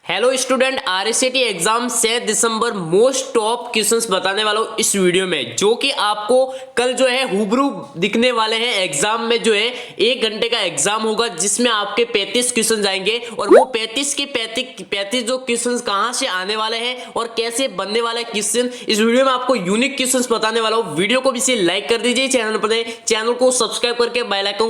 Hello student, आरएससीटी exam 7 दिसंबर most top questions बताने वाला हूँ इस वीडियो में, जो कि आपको कल जो है हुबरू दिखने वाले हैं। एग्जाम में जो है 1 घंटे का एग्जाम होगा जिसमें आपके 35 क्वेश्चन आएंगे और वो 35 के 35 जो क्वेश्चन कहाँ से आने वाले हैं और कैसे बनने वाले क्वेश्चन, इस वीडियो में आपको यूनिक क्वेश्चन बताने वाला हूँ। वीडियो को भी इसे लाइक कर दीजिए, चैनल को सब्सक्राइब करके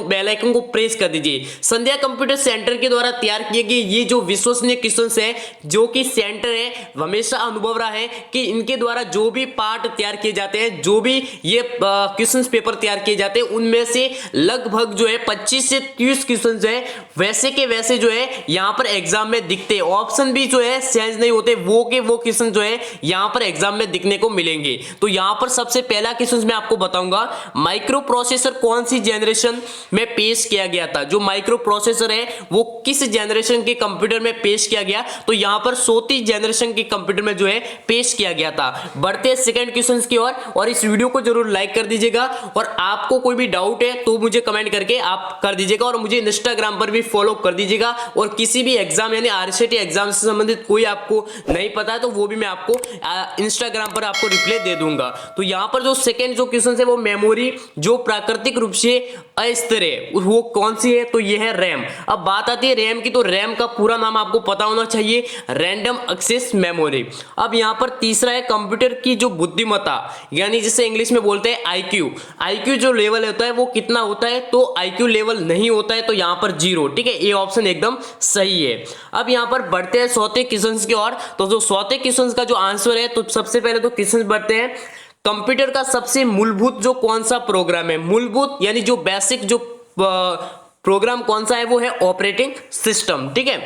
बेल आइकन को प्रेस कर दीजिए। संध्या कंप्यूटर सेंटर के द्वारा तैयार किए गए ये जो विश्वसनीय क्वेश्चन है, जो कि सेंटर है, हमेशा अनुभव रहा है कि इनके द्वारा जो भी पार्ट तैयार किए जाते हैं, जो भी ये क्वेश्चन पेपर तैयार किए जाते हैं, उनमें से लगभग जो है 25 से 30 क्वेश्चन जो है वैसे के वैसे जो है यहां पर एग्जाम में दिखते हैं। ऑप्शन भी जो है चेंज नहीं होते, वो के वो क्वेश्चन जो है यहां पर एग्जाम में दिखने को मिलेंगे। तो यहां पर सबसे पहला क्वेश्चन मैं आपको बताऊंगा, माइक्रो प्रोसेसर कौन सी जनरेशन में पेश किया गया था। जो माइक्रो प्रोसेसर है वो किस जनरेशन के कंप्यूटर में पेश किया गया, तो यहां पर 34 जनरेशन के कंप्यूटर में जो है पेश किया गया था। बढ़ते हैं सेकंड क्वेश्चन की ओर, और इस वीडियो को जरूर लाइक कर दीजिएगा और आपको कोई भी डाउट है तो मुझे कमेंट करके आप कर दीजिएगा और मुझे इंस्टाग्राम पर भी फॉलो कर दीजिएगा। और किसी भी एग्जाम यानी आरएससीटी एग्जाम से संबंधित कोई आपको नहीं पता है तो वो भी मैं आपको इंस्टाग्राम पर आपको रिप्लाई दे दूंगा। तो यहां पर जो सेकंड जो क्वेश्चन है वो मेमोरी जो प्राकृतिक रूप से अस्थिर है वो कौन सी है, तो ये है रैम। अब बात आती है रैम की, तो रैम का पूरा नाम आपको पता होना चाहिए, रैंडम एक्सेस मेमोरी। अब यहां पर तीसरा है कंप्यूटर की जो बुद्धिमत्ता, यानी जिसे इंग्लिश में बोलते हैं आईक्यू। आईक्यू जो लेवल होता है वो कितना होता है, तो आईक्यू लेवल नहीं होता है तो यहां पर 0। ठीक है, ये ऑप्शन एकदम सही है। अब यहां पर बढ़ते हैं चौथे क्वेश्चन की ओर। तो जो चौथे क्वेश्चन का जो आंसर है, तो सबसे पहले तो क्वेश्चन बढ़ते हैं, कंप्यूटर का सबसे मूलभूत जो कौन सा प्रोग्राम है। मूलभूत यानी जो बेसिक जो प्रोग्राम कौन सा है वो है ऑपरेटिंग सिस्टम। ठीक है,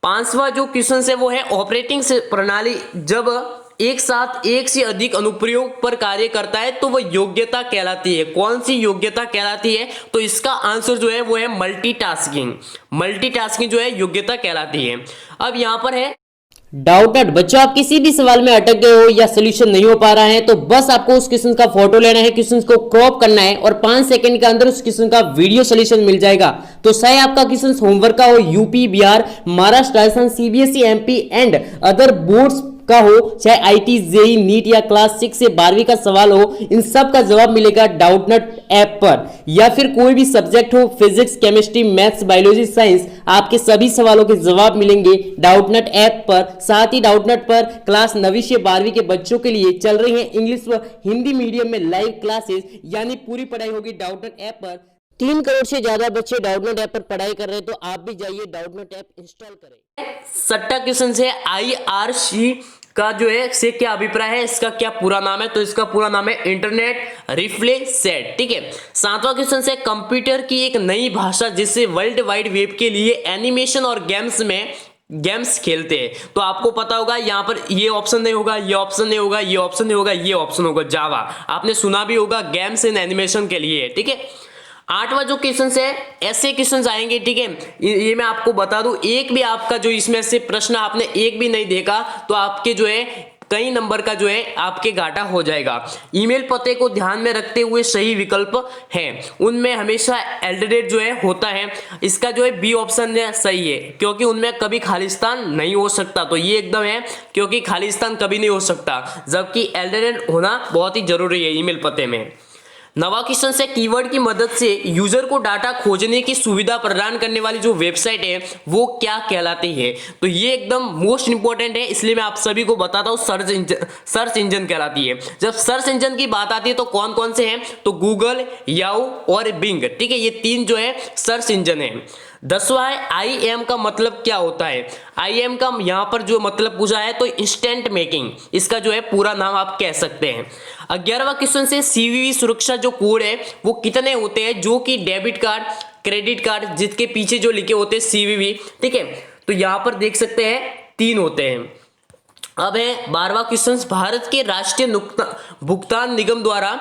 पांचवा जो क्वेश्चन है वो है ऑपरेटिंग प्रणाली जब एक साथ एक से अधिक अनुप्रयोग पर कार्य करता है तो वह योग्यता कहलाती है। कौन सी योग्यता कहलाती है, तो इसका आंसर जो है वो है मल्टीटास्किंग। मल्टीटास्किंग जो है योग्यता कहलाती है। अब यहां पर है डाउटेड बच्चों, आप किसी भी सवाल में अटक गए हो या सोल्यूशन नहीं हो पा रहा है तो बस आपको उस क्वेश्चन का फोटो लेना है, क्वेश्चन को क्रॉप करना है और 5 सेकंड के अंदर उस क्वेश्चन का वीडियो सोल्यूशन मिल जाएगा। तो चाहे आपका क्वेश्चन होमवर्क का हो, UP, Bihar, Maharashtra, Rajasthan, CBSE, MP and other boards का हो, चाहे आईटी, जेई, नीट या क्लास 6 से 12वीं का सवाल हो, इन सब का जवाब मिलेगा डाउटनट ऐप पर। या फिर कोई भी सब्जेक्ट हो, physics, chemistry, maths, biology, science, आपके सभी सवालों के जवाब मिलेंगे डाउटनट ऐप पर। साथ ही डाउटनट पर क्लास 9वीं से 12वीं के बच्चों के लिए चल रही है इंग्लिश व हिंदी मीडियम में लाइव क्लासेस, यानी पूरी पढ़ाई होगी डाउटनट ऐप पर। 3 करोड़ से ज्यादा बच्चे डाउटनट ऐप पर पढ़ाई कर रहे हैं, तो आप भी जाइए डाउटनट ऐप इंस्टॉल करें। सट्टा क्वेश्चन है आईआरसी का जो है से क्या अभिप्राय है, इसका क्या पूरा नाम है, तो इसका पूरा नाम है इंटरनेट रिप्ले सेट। ठीक है, सातवां क्वेश्चन है कंप्यूटर की एक नई भाषा जिससे वर्ल्ड वाइड वेब के लिए एनिमेशन और गेम्स खेलते हैं। तो आपको पता होगा यहाँ पर ये ऑप्शन नहीं होगा, ये ऑप्शन नहीं होगा, ये ऑप्शन नहीं होगा, ये ऑप्शन होगा जावा। आपने सुना भी होगा गेम्स एंड एनिमेशन के लिए। ठीक है, आठवां जो क्वेश्चन है ऐसे क्वेश्चन आएंगे। ठीक है, ये मैं आपको बता दूं, एक भी आपका जो इसमें से प्रश्न आपने एक भी नहीं देखा तो आपके जो है कई नंबर का जो है आपके घाटा हो जाएगा। ईमेल पते को ध्यान में रखते हुए सही विकल्प हैं, उनमें हमेशा एल्डरेट जो है होता है। इसका जो है बी ऑप्शन है सही है, क्योंकि उनमें कभी खालिस्तान नहीं हो सकता। तो ये एकदम है, क्योंकि खालिस्तान कभी नहीं हो सकता, जबकि एल्डरेट होना बहुत ही जरूरी है ईमेल पते में। नवा क्वेश्चन से कीवर्ड की मदद से यूजर को डाटा खोजने की सुविधा प्रदान करने वाली जो वेबसाइट है वो क्या कहलाती है, तो ये एकदम मोस्ट इंपॉर्टेंट है, इसलिए मैं आप सभी को बताता हूँ। सर्च इंजन कहलाती है। जब सर्च इंजन की बात आती है तो कौन कौन से हैं, तो गूगल, याहू और बिंग। ठीक है, ये 3 जो है सर्च इंजन है। 10वां है IM का मतलब क्या होता है। IM का यहां पर जो मतलब पूछा है तो इंस्टेंट मेकिंग, इसका जो है पूरा नाम आप कह सकते हैं। 11वां क्वेश्चन से CVV सुरक्षा जो कोड है वो कितने होते हैं, जो कि डेबिट कार्ड, क्रेडिट कार्ड जिसके पीछे जो लिखे होते हैं CVV। ठीक है, तो यहां पर देख सकते हैं 3 होते हैं। अब है 12वां क्वेश्चन, भारत के राष्ट्रीय भुगतान निगम द्वारा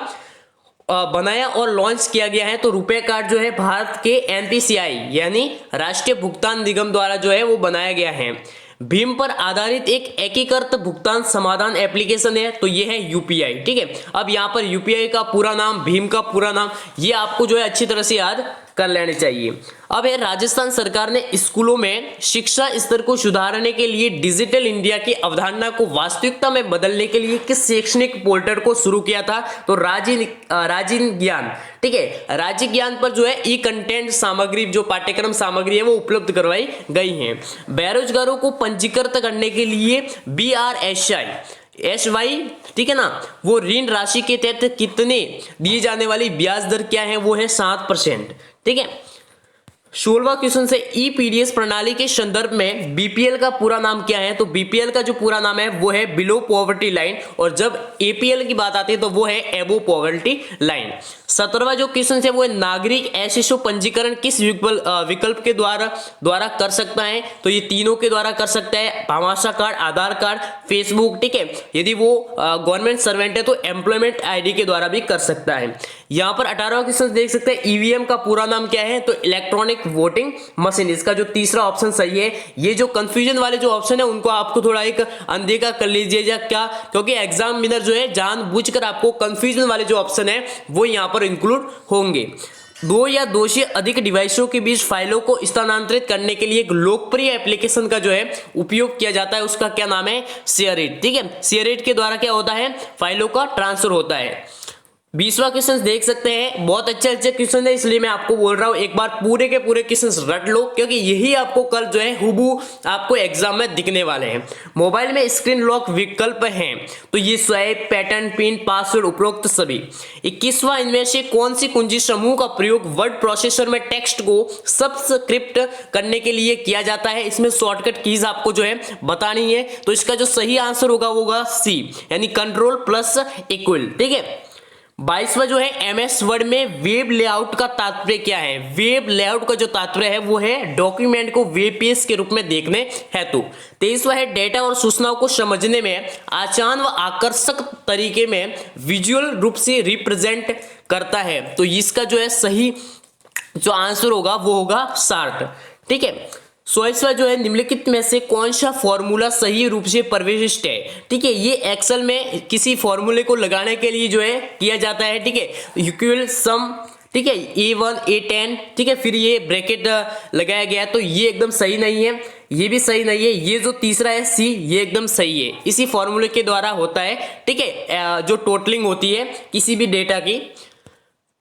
बनाया और लॉन्च किया गया है, तो रुपए कार्ड जो है भारत के NPCI यानी राष्ट्रीय भुगतान निगम द्वारा जो है वो बनाया गया है। भीम पर आधारित एक एकीकृत भुगतान समाधान एप्लीकेशन है, तो ये है UPI। ठीक है, अब यहाँ पर UPI का पूरा नाम, भीम का पूरा नाम, ये आपको जो है अच्छी तरह से याद कर लेने चाहिए। अब है राजस्थान सरकार ने स्कूलों में शिक्षा स्तर को सुधारने के लिए डिजिटल इंडिया की अवधारणा को वास्तविकता में बदलने के लिए किस शैक्षणिक पोर्टल को शुरू किया था? तो राजीव ज्ञान, ठीक है, राज्य ज्ञान पर जो है ई कंटेंट सामग्री, जो पाठ्यक्रम सामग्री है वो उपलब्ध करवाई गई है। बेरोजगारों को पंजीकृत करने के लिए BRSY, ठीक है ना, वो ऋण राशि के तहत कितने दिए जाने वाली ब्याज दर क्या है? वो है 7%, ठीक है। 16वां क्वेश्चन से EPDS प्रणाली के संदर्भ में BPL का पूरा नाम क्या है? तो BPL का जो पूरा नाम है वो है बिलो पॉवर्टी लाइन, और जब APL की बात आती है तो वो है एबो पॉवर्टी लाइन। 17वां जो क्वेश्चन है वो है नागरिक SSO पंजीकरण किस विकल्प के द्वारा कर सकता है? तो ये तीनों के द्वारा कर सकता है, भामाशाह कार्ड, आधार कार्ड, फेसबुक, ठीक है। यदि वो गवर्नमेंट सर्वेंट है तो एम्प्लॉयमेंट ID के द्वारा भी कर सकता है। यहाँ पर 18वां क्वेश्चन देख सकते हैं EVM का पूरा नाम क्या है? तो इलेक्ट्रॉनिक वोटिंग मशीन, इसका जो तीसरा ऑप्शन सही है। ये जो कंफ्यूजन वाले जो ऑप्शन है उनको आपको थोड़ा एक अनदेखा कर लीजिए, या क्या, क्योंकि एग्जामिनर जो है जानबूझकर आपको कंफ्यूजन वाले जो ऑप्शन है वो यहाँ पर इंक्लूड होंगे। 2 या 2 से अधिक डिवाइसों के बीच फाइलों को स्थानांतरित करने के लिए एक लोकप्रिय एप्लीकेशन का जो है उपयोग किया जाता है, उसका क्या नाम है? शेयरइट, ठीक है। शेयरइट के द्वारा क्या होता है? फाइलों का ट्रांसफर होता है। 20वां क्वेश्चन देख सकते हैं, बहुत अच्छे क्वेश्चन है, इसलिए मैं आपको बोल रहा हूं एक बार पूरे के पूरे क्वेश्चन रट लो, क्योंकि यही आपको कल जो है हुबहू आपको एग्जाम में दिखने वाले हैं। मोबाइल में स्क्रीन लॉक विकल्प हैं, तो ये स्वाइप, पैटर्न, पिन, पासवर्ड, उपरोक्त सभी। 21वां, इनमें से कौन सी कुंजी समूह का प्रयोग वर्ड प्रोसेसर में टेक्स्ट को सब्सक्रिप्ट करने के लिए किया जाता है? इसमें शॉर्टकट कीज आपको जो है बतानी है, तो इसका जो सही आंसर होगा वो होगा C, यानी कंट्रोल प्लस इक्वल, ठीक है। 22वां जो है MS वर्ड में वेब लेआउट का तात्पर्य क्या है? वेब लेआउट का जो तात्पर्य है वो है डॉक्यूमेंट को वेब पेज के रूप में देखने हेतु। 23वां है डेटा और सूचनाओं को समझने में आसान व आकर्षक तरीके में विजुअल रूप से रिप्रेजेंट करता है, तो इसका जो है सही जो आंसर होगा वो होगा शार्ट, ठीक है। 24वां जो है निम्नलिखित में से कौन सा फॉर्मूला सही रूप से प्रविष्ट है? ठीक है, ये एक्सेल में किसी फॉर्मूले को लगाने के लिए जो है किया जाता है, ठीक है। इक्वल सम, ठीक है, A1 A10, ठीक है, फिर ये ब्रैकेट लगाया गया है, तो ये एकदम सही नहीं है, ये भी सही नहीं है। ये जो तीसरा है C, ये एकदम सही है, इसी फॉर्मूले के द्वारा होता है, ठीक है, जो टोटलिंग होती है किसी भी डेटा की।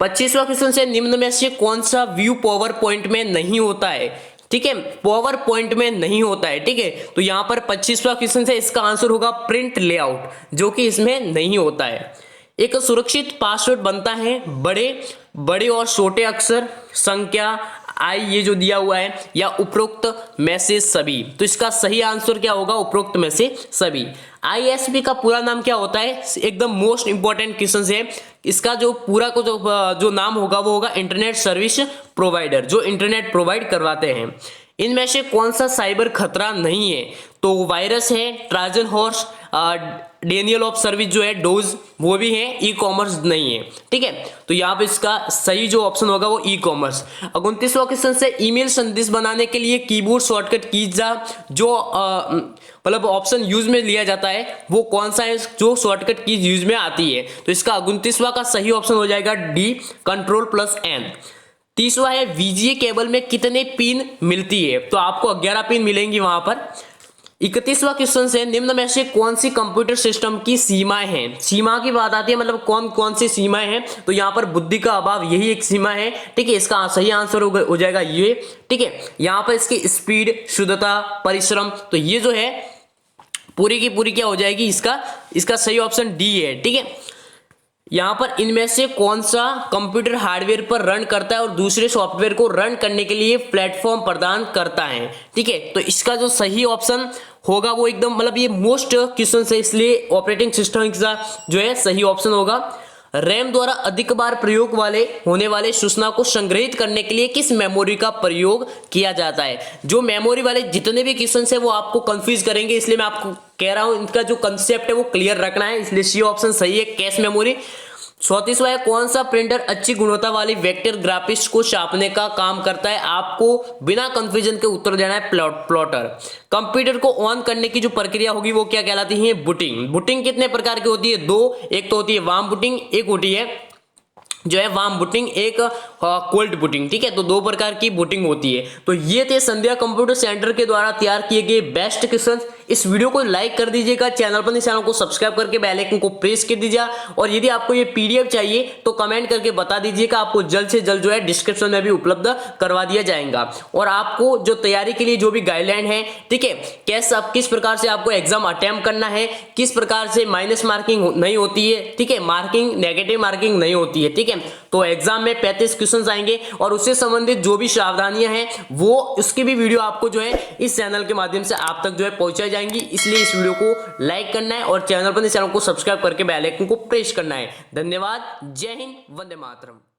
25वां क्वेश्चन से निम्न में से कौन सा व्यू पावर पॉइंट में नहीं होता है? ठीक है, पावर पॉइंट में नहीं होता है, ठीक है। तो यहां पर 25वां क्वेश्चन से इसका आंसर होगा प्रिंट लेआउट, जो कि इसमें नहीं होता है। एक सुरक्षित पासवर्ड बनता है बड़े और छोटे अक्षर, संख्या, आई, ये जो दिया हुआ है, या उपरोक्त में से सभी। तो इसका सही आंसर क्या होगा? उपरोक्त में से सभी। ISP का पूरा नाम क्या होता है? एकदम मोस्ट इंपॉर्टेंट क्वेश्चन है। इसका जो पूरा को जो नाम होगा वो होगा इंटरनेट सर्विस प्रोवाइडर, जो इंटरनेट प्रोवाइड करवाते हैं। इनमें से कौन सा साइबर खतरा नहीं है? तो वायरस है, Trojan horse, denial of service जो है डोज, वो भी है, ई कॉमर्स नहीं है, ठीक है। तो यहाँ पे इसका सही जो ऑप्शन होगा वो ई कॉमर्स। 29वां क्वेश्चन से ईमेल संदेश बनाने के लिए कीबोर्ड शॉर्टकट कीज जो मतलब ऑप्शन यूज में लिया जाता है वो कौन सा है जो शॉर्टकट कीज यूज में आती है? तो इसका 29वां का सही ऑप्शन हो जाएगा D, कंट्रोल प्लस N। 30वां है VGA केबल में कितने पिन मिलती है? तो आपको 11 पिन मिलेंगी वहां पर। 31वां क्वेश्चन से निम्न में से कौन सी कंप्यूटर सिस्टम की सीमाएं हैं? सीमा की बात आती है, मतलब कौन कौन सी सीमाएं हैं? तो यहाँ पर बुद्धि का अभाव, यही एक सीमा है, ठीक है। इसका सही आंसर हो जाएगा ये, ठीक है। यहाँ पर इसकी स्पीड, शुद्धता, परिश्रम, तो ये जो है पूरी की पूरी क्या हो जाएगी? इसका सही ऑप्शन D है, ठीक है। यहाँ पर इनमें से कौन सा कंप्यूटर हार्डवेयर पर रन करता है और दूसरे सॉफ्टवेयर को रन करने के लिए प्लेटफॉर्म प्रदान करता है? ठीक है, तो इसका जो सही ऑप्शन होगा वो एकदम, मतलब ये मोस्ट क्वेश्चन है, इसलिए ऑपरेटिंग सिस्टम का जो है सही ऑप्शन होगा। रैम द्वारा अधिक बार प्रयोग होने वाले सूचना को संग्रहित करने के लिए किस मेमोरी का प्रयोग किया जाता है? जो मेमोरी वाले जितने भी क्वेश्चन है वो आपको कंफ्यूज करेंगे, इसलिए मैं आपको कह रहा हूं इनका जो कंसेप्ट है वो क्लियर रखना है, इसलिए सी ऑप्शन सही है, कैश मेमोरी। 34वां है कौन सा प्रिंटर अच्छी गुणवत्ता वाली वेक्टर ग्राफिक्स को छापने का काम करता है? आपको बिना कंफ्यूजन के उत्तर देना है प्लॉटर। कंप्यूटर को ऑन करने की जो प्रक्रिया होगी वो क्या कहलाती है? बूटिंग। बूटिंग कितने प्रकार की होती है? 2, एक तो होती है वार्म बूटिंग, एक होती है जो है वार्म बूटिंग, एक कोल्ड बूटिंग, ठीक है। तो दो प्रकार की बूटिंग होती है। तो ये थे संध्या कंप्यूटर सेंटर के द्वारा तैयार किए गए बेस्ट क्वेश्चन। इस वीडियो को लाइक कर दीजिएगा, चैनल पर नहीं, चैनल को सब्सक्राइब करके बेल आइकन को प्रेस कर दीजिएगा। और यदि आपको ये पीडीएफ चाहिए तो कमेंट करके बता दीजिएगा, आपको जल्द से जल्द जो है डिस्क्रिप्शन में भी उपलब्ध करवा दिया जाएगा। और आपको जो तैयारी के लिए जो भी गाइडलाइन है, ठीक है, कैसे किस प्रकार से आपको एग्जाम अटेम्प्ट करना है, किस प्रकार से माइनस मार्किंग नहीं होती है, ठीक है, मार्किंग नेगेटिव मार्किंग नहीं होती है, ठीक है। तो एग्जाम में 35 क्वेश्चंस आएंगे और उससे संबंधित जो भी सावधानियां हैं वो उसकी भी वीडियो आपको जो है इस चैनल के माध्यम से आप तक जो है पहुंचाई जाएंगी। इसलिए इस वीडियो को लाइक करना है और चैनल पर चैनल को सब्सक्राइब करके बेल आइकन को प्रेस करना है। धन्यवाद। जय हिंद, वंदे मातरम।